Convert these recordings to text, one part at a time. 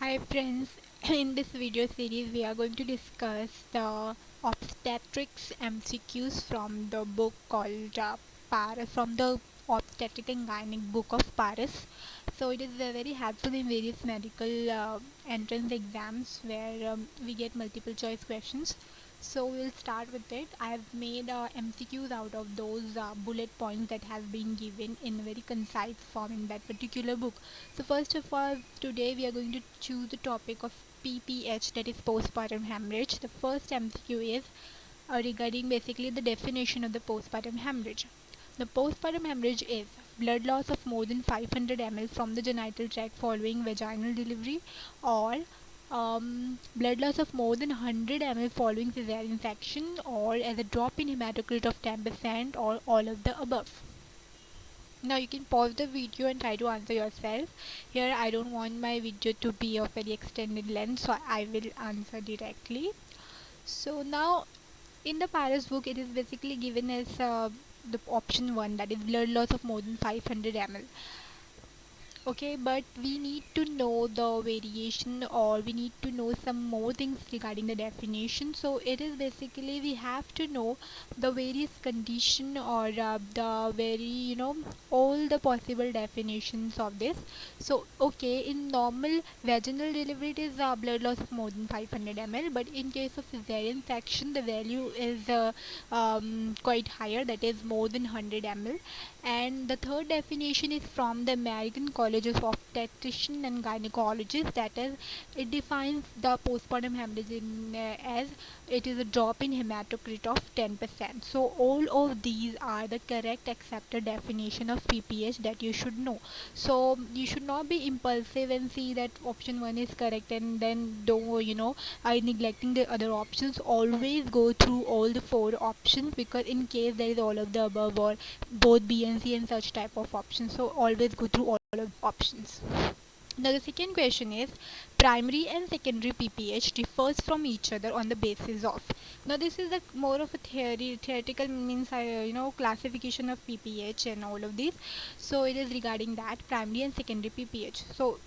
Hi friends, in this video series we are going to discuss the obstetrics MCQs from the book called Paris, from the obstetric and gynec book of Paris. So it is very helpful in various medical entrance exams where we get multiple choice questions. So we'll start with it. I have made MCQs out of those bullet points that have been given in a very concise form in that particular book. So first of all, today we are going to choose the topic of PPH, that is postpartum hemorrhage. The first MCQ is regarding basically the definition of the postpartum hemorrhage. The postpartum hemorrhage is blood loss of more than 500 ml from the genital tract following vaginal delivery, or blood loss of more than 100 ml following cesarean section, or as a drop in hematocrit of 10%, or all of the above. Now you can pause the video and try to answer yourself. Here I don't want my video to be of very extended length, so I will answer directly. So now in the Paris book it is basically given as the option 1, that is blood loss of more than 500 ml. Okay, but we need to know the variation, or we need to know some more things regarding the definition. So it is basically we have to know the various condition, or the very all the possible definitions of this. So okay, in normal vaginal delivery it is blood loss of more than 500 ml, but in case of cesarean section the value is quite higher, that is more than 100 ml. And the third definition is from the American College of Obstetricians and Gynecologists, that is, it defines the postpartum hemorrhage as it is a drop in hematocrit of 10%. So all of these are the correct accepted definition of PPH that you should know. So you should not be impulsive and see that option 1 is correct and then don't neglecting the other options. Always go through all the 4 options, because in case there is all of the above or both B and C and such type of options, so always go through all of options. Now the second question is, primary and secondary PPH differs from each other on the basis of. Now this is a more of a theoretical means classification of PPH and all of these. So it is regarding that primary and secondary PPH. So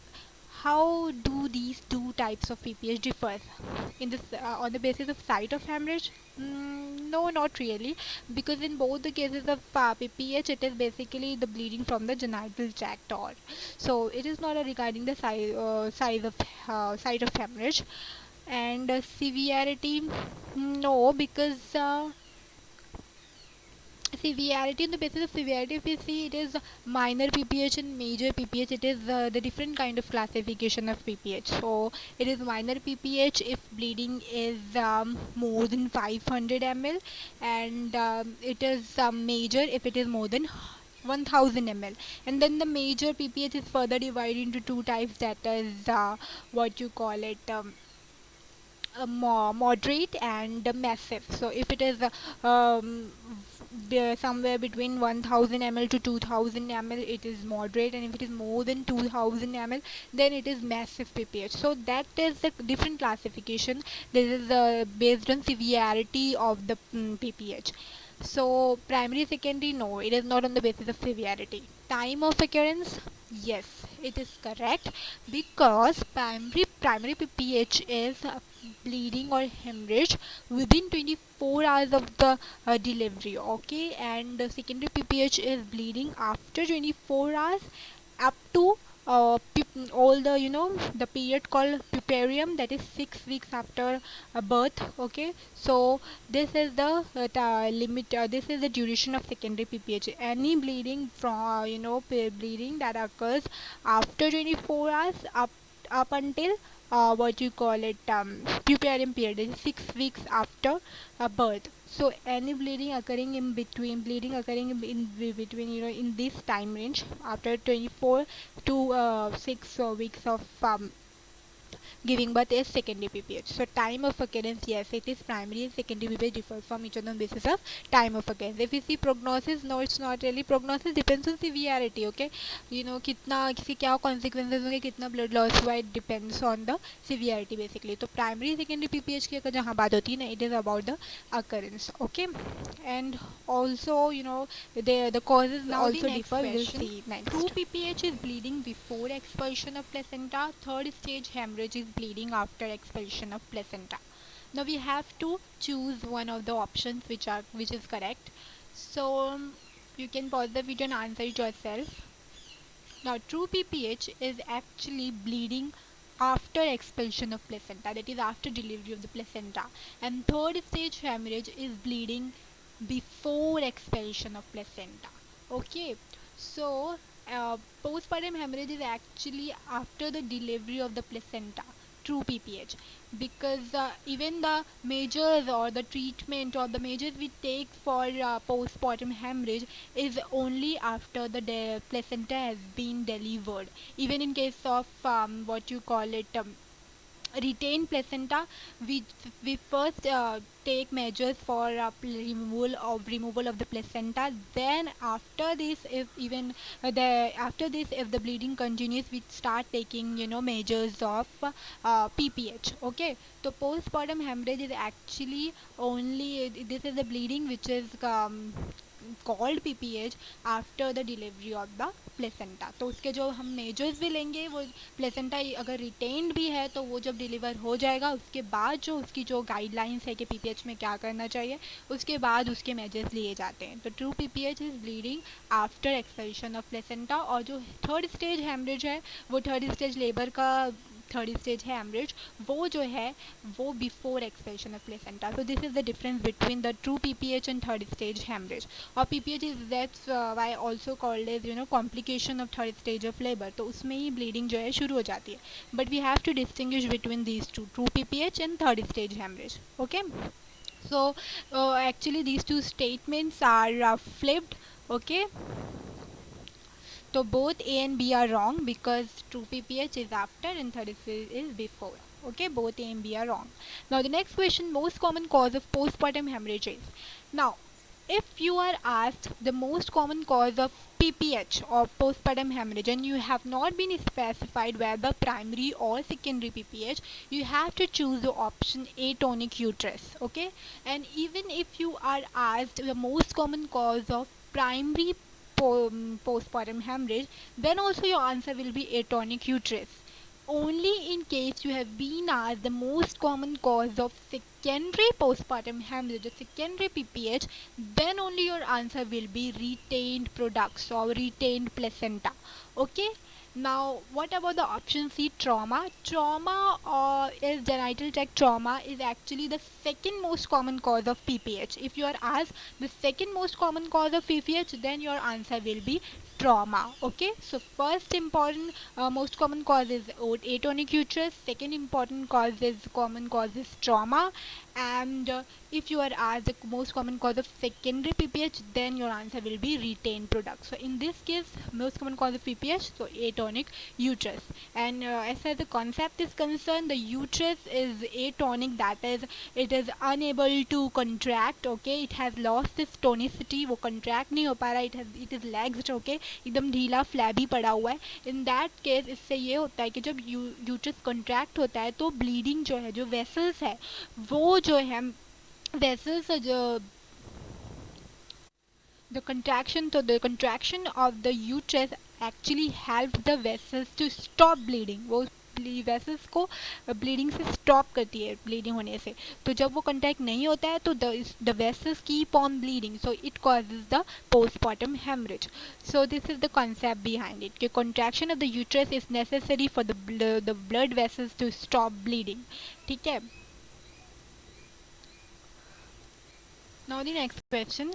how do these two types of PPH differ? In this on the basis of site of hemorrhage? No, not really, because in both the cases of PPH, it is basically the bleeding from the genital tract, or so it is not regarding the size of site of hemorrhage. And severity, no, because severity, on the basis of severity, if you see, it is minor PPH and major PPH. It is the different kind of classification of PPH. So it is minor PPH if bleeding is more than 500 ml, and it is major if it is more than 1000 ml. And then the major PPH is further divided into two types, that is what you call it, moderate and massive. So if it is somewhere between 1000 ml to 2000 ml, it is moderate, and if it is more than 2000 ml, then it is massive PPH. So that is the different classification. This is based on severity of the PPH. So primary, secondary, no, it is not on the basis of severity. Time of occurrence, yes, it is correct, because primary PPH is bleeding or hemorrhage within 24 hours of the delivery. Okay, and secondary PPH is bleeding after 24 hours up to all the the period called puparium, that is 6 weeks after birth. Okay, so this is the limit, this is the duration of secondary PPH. Any bleeding from bleeding that occurs after 24 hours up until what you call it, puparium period, is 6 weeks after birth. So any bleeding occurring in between, in this time range after 24 to 6 weeks of giving birth is secondary PPH. So time of occurrence, yes, it is primary and secondary PPH differ from each other on basis of time of occurrence. If you see prognosis, no, it's not really. Prognosis depends on severity, okay. कितना किसी क्या consequences होंगे, कितना blood loss हुआ, it depends on the severity basically. तो primary secondary PPH की अगर जहाँ बात होती है ना, it is about the occurrence, okay. And also the causes now also differ. We'll see next. True PPH is bleeding before expulsion of placenta. Third stage hemorrhage is bleeding after expulsion of placenta. Now we have to choose one of the options which is correct. So you can pause the video and answer it yourself. Now true PPH is actually bleeding after expulsion of placenta, that is after delivery of the placenta, and third stage hemorrhage is bleeding before expulsion of placenta. Okay, so postpartum hemorrhage is actually after the delivery of the placenta, true PPH, because even the measures or the treatment or the measures we take for postpartum hemorrhage is only after the placenta has been delivered. Even in case of what you call it, retained placenta, we first take measures for removal of the placenta. Then after this, if the bleeding continues, we start taking measures of PPH. Okay, so postpartum hemorrhage is actually only, this is the bleeding which is called PPH after the delivery of the placenta. तो उसके जो हम measures भी लेंगे, वो placenta अगर retained भी है तो वो जब डिलीवर हो जाएगा उसके बाद जो उसकी जो गाइडलाइंस है कि पीपीएच में क्या करना चाहिए, उसके बाद उसके मेजर्स लिए जाते हैं. तो true PPH is bleeding after expulsion of placenta. और जो थर्ड स्टेज हेमरेज है, वो थर्ड स्टेज लेबर का थर्ड स्टेज है हेमरेज, वो जो है वो before expulsion of placenta. So this is the difference between the true PPH and third stage haemorrhage. और PPH is that's why also called as complication of third stage of labour. तो उसमें ही bleeding जो है शुरू हो जाती है. But we have to distinguish between these two, true PPH and third stage haemorrhage. Okay, so actually these two statements are flipped. Okay, so both A and B are wrong because true PPH is after and third is before. Okay, both A and B are wrong. Now the next question, most common cause of postpartum hemorrhages. Now if you are asked the most common cause of PPH or postpartum hemorrhage and you have not been specified whether primary or secondary PPH, you have to choose the option atonic uterus. Okay, and even if you are asked the most common cause of primary postpartum hemorrhage, then also your answer will be atonic uterus. Only in case you have been asked the most common cause of secondary postpartum hemorrhage, the secondary PPH, then only your answer will be retained products or retained placenta. Okay, now what about the option C, trauma? Trauma or is genital tract trauma is actually the second most common cause of PPH. If you are asked the second most common cause of PPH, then your answer will be trauma. Okay, so first important most common cause is atonic uterus, second important common cause is trauma, and if you are asked the most common cause of secondary PPH, then your answer will be retained product. So in this case, most common cause of PPH, so atonic uterus. And as far as the concept is concerned, the uterus is atonic, that is it is unable to contract. Okay, it has lost its tonicity, वो contract नहीं हो पा रहा, it is laxed. Okay, एकदम ढीला flabby पड़ा हुआ है. इन दैट केस इससे ये होता है कि जब यूट्रस कॉन्ट्रैक्ट होता है तो ब्लीडिंग जो है, जो वेसल्स है, वो जो है वेसल्स जो the contraction of the uterus actually helps the vessels to stop bleeding. वो वेसल्स को ब्लीडिंग से स्टॉप करती है, ब्लीडिंग होने से. तो जब वो कंटैक्ट नहीं होता है तो the vessels keep on bleeding, so it causes the postpartum hemorrhage. So this is the concept behind it, कि contraction of the uterus is necessary for the blood vessels to stop bleeding. ठीक है. Now the next question,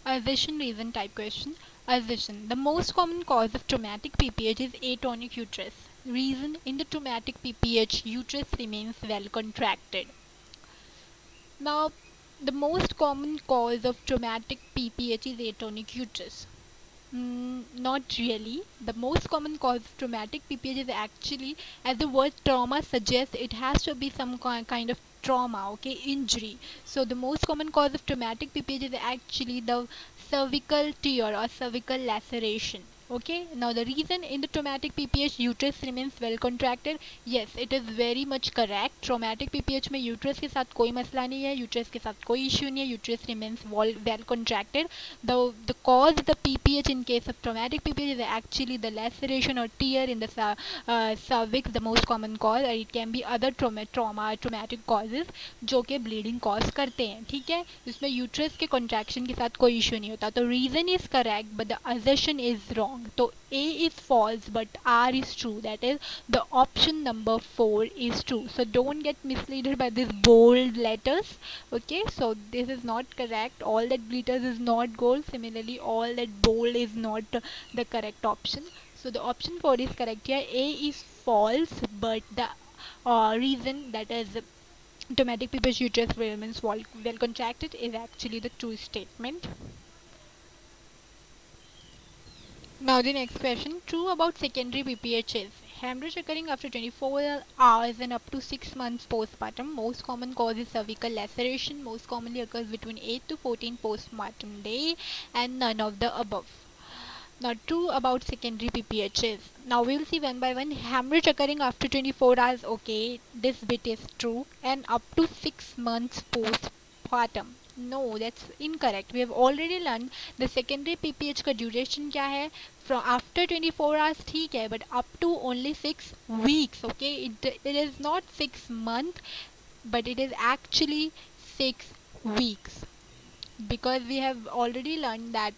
assertion reason type question. Assertion: the most common cause of traumatic PPH is atonic uterus. Reason: in the traumatic PPH, uterus remains well contracted. Now, the most common cause of traumatic PPH is atonic uterus. Not really. The most common cause of traumatic PPH is actually, as the word trauma suggests, it has to be some kind of trauma, okay, injury. So the most common cause of traumatic PPH is actually the cervical tear or cervical laceration. Okay, now the reason in the traumatic PPH uterus remains well contracted, yes, it is very much correct. Traumatic PPH में uterus के साथ कोई मसला नहीं है, uterus के साथ कोई issue नहीं है, uterus remains well contracted. The cause of the PPH in case of traumatic PPH is actually the laceration or tear in the cervix, the most common cause, or it can be other traumatic causes जो कि bleeding cause करते हैं. ठीक है, इसमें uterus के contraction के साथ कोई issue नहीं होता. तो reason is correct but the assertion is wrong. तो A is false but R is true. That is the option number 4 is true. So don't get misled by these bold letters. Okay, so this is not correct. All that glitters is not gold. Similarly, all that bold is not the correct option. So the option 4 is correct here. A is false, but the reason, that is traumatic PPH uterus remains well contracted, is actually the true statement. Now the next question. True about secondary PPH is hemorrhage occurring after 24 hours and up to 6 months postpartum. Most common cause is cervical laceration. Most commonly occurs between 8 to 14 postpartum day, and none of the above. Now true about secondary PPH is, now we will see one by one. Hemorrhage occurring after 24 hours, okay, this bit is true, and up to 6 months postpartum. No, that's incorrect. We have already learned the secondary PPH का duration क्या है. From after 24 hours ठीक है, but up to only 6 weeks. Okay, it is not 6 months, but it is actually 6 weeks, because we have already learned that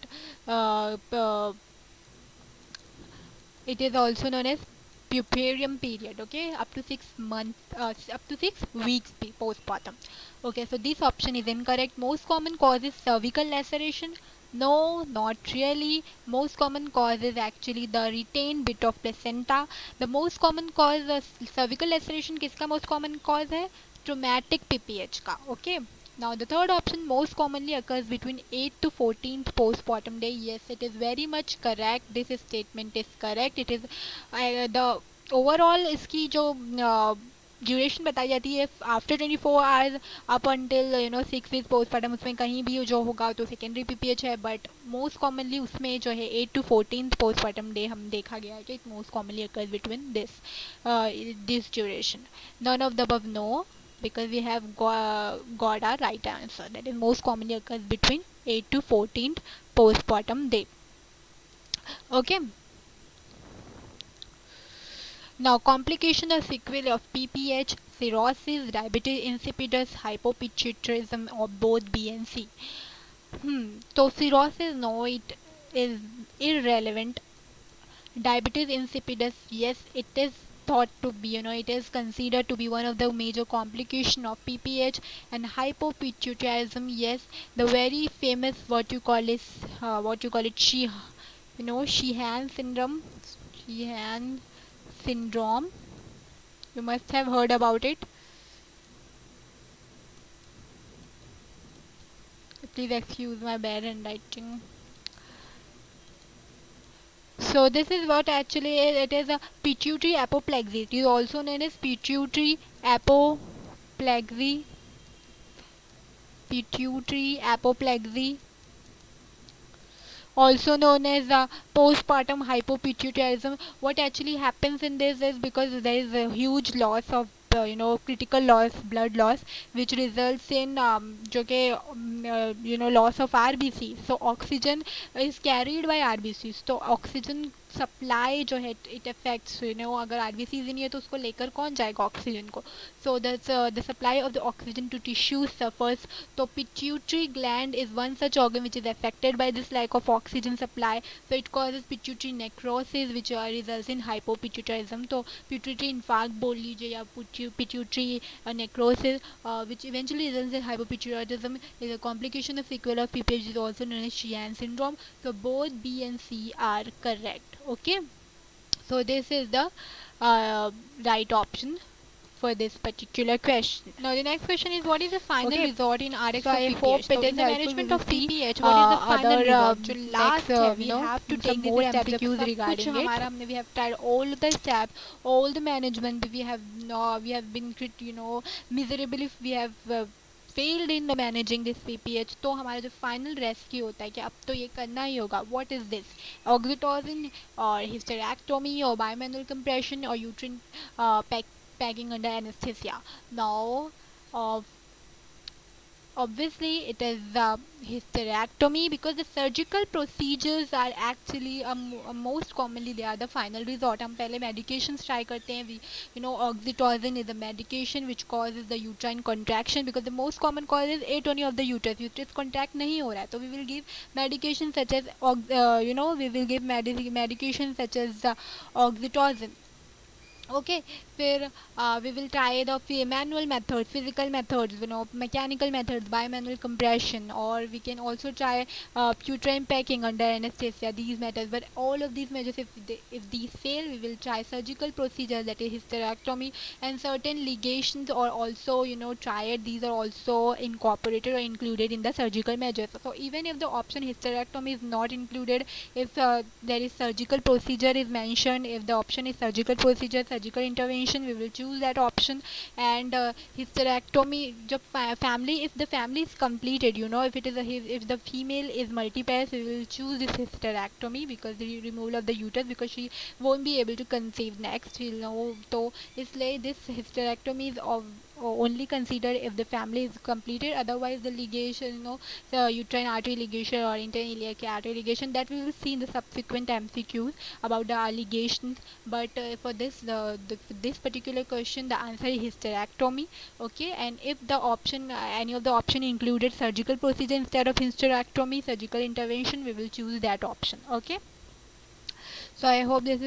uh, uh, it is also known as puerperium period. Okay, up to 6 months, up to 6 weeks postpartum. Okay, so this option is incorrect. Most common cause is cervical laceration. No, not really. Most common cause is actually the retained bit of placenta. The most common cause of cervical laceration किसका most common cause है? Traumatic PPH का. Okay. Now the third option, most commonly occurs between 8th to 14th postpartum day. Yes, it is very much correct. This statement is correct. It is the overall इसकी जो duration बताई जाती है after 24 hours up until 6 week postmortem, उसमें कहीं भी जो होगा तो सेकेंडरी पीपीएच है, बट मोस्ट कॉमनली उसमें जो है 8 to 14th पोस्टमार्टम डे हम देखा गया है कि it most commonly occurs between this duration. None of the above no, because we have got our right answer, that is most commonly occurs between 8 to 14th postpartum day. Okay, now complication or sequelae of PPH: cirrhosis, diabetes insipidus, hypopituitarism, or both B and C. So cirrhosis, no, it is irrelevant. Diabetes insipidus, yes, it is thought to be, it is considered to be one of the major complication of PPH. And hypopituitarism, yes, the very famous what you call it, Sheehan syndrome. Sheehan syndrome, you must have heard about it. Please excuse my bad handwriting. So this is what actually is. It is a pituitary apoplexy. It is also known as pituitary apoplexy. Pituitary apoplexy, also known as postpartum hypopituitarism. What actually happens in this is, because there is a huge loss of critical loss, blood loss, which results in जो कि loss of RBC. So oxygen is carried by RBCs. तो oxygen supply जो है it affects, अगर RBC नहीं है तो उसको लेकर कौन जाएगा ऑक्सीजन को. So the supply of the oxygen to tissues suffers. तो pituitary gland is one such organ which is affected by this lack of oxygen supply. So it causes pituitary necrosis which results in hypopituitarism. तो pituitary infarct बोल लीजिए या pituitary necrosis which eventually results in hypopituitarism is a complication of sequela of PPH, is also known as Sheehan syndrome. So both B and C are correct. Okay, so this is the right option. for this particular question. Now the next question is, what is the final Okay. resort in RX So or I PPH? hope it So is in the helpful. We management will of see PPH, what is the final other resort? So next last है, we have to some take more these steps. steps. जब MCQs सब कुछ regarding it. हमारा हमने we have tried all the steps, all the management. We have been miserable if we have failed in managing this PPH. तो हमारा जो final rescue होता है कि अब तो ये करना ही होगा. What is this? Oxytocin or hysterectomy or bimanual compression or uterine packing under anesthesia. Now, uh, obviously it is hysterectomy, because the surgical procedures are actually most commonly they are the final resort. हम पहले medications try करते हैं. We, oxytocin is a medication which causes the uterine contraction, because the most common cause is atony of the uterus contract नहीं हो रहा है, तो we will give medication such as we will give medication such as oxytocin. Okay, फिर we will try the manual methods, physical methods, mechanical methods, bimanual compression, or we can also try uterine packing under anesthesia, these methods. But all of these measures, if these fail, we will try surgical procedures, that is hysterectomy, and certain ligations are also tried. These are also incorporated or included in the surgical measures. So even if the option hysterectomy is not included, if there is surgical procedure is mentioned, if the option is surgical procedure, surgical intervention, we will choose that option. And hysterectomy, family, if the family is completed, if it is if the female is multipass, we will choose this hysterectomy, because the removal of the uterus, because she won't be able to conceive next, so इसलिए this hysterectomy is of only considered if the family is completed. Otherwise the ligation, the uterine artery ligation or interiliac artery ligation, that we will see in the subsequent MCQs about the ligations. But for this particular question, the answer is hysterectomy. Okay, and if the option any of the option included surgical procedure instead of hysterectomy, surgical intervention, we will choose that option. Okay, so I hope this is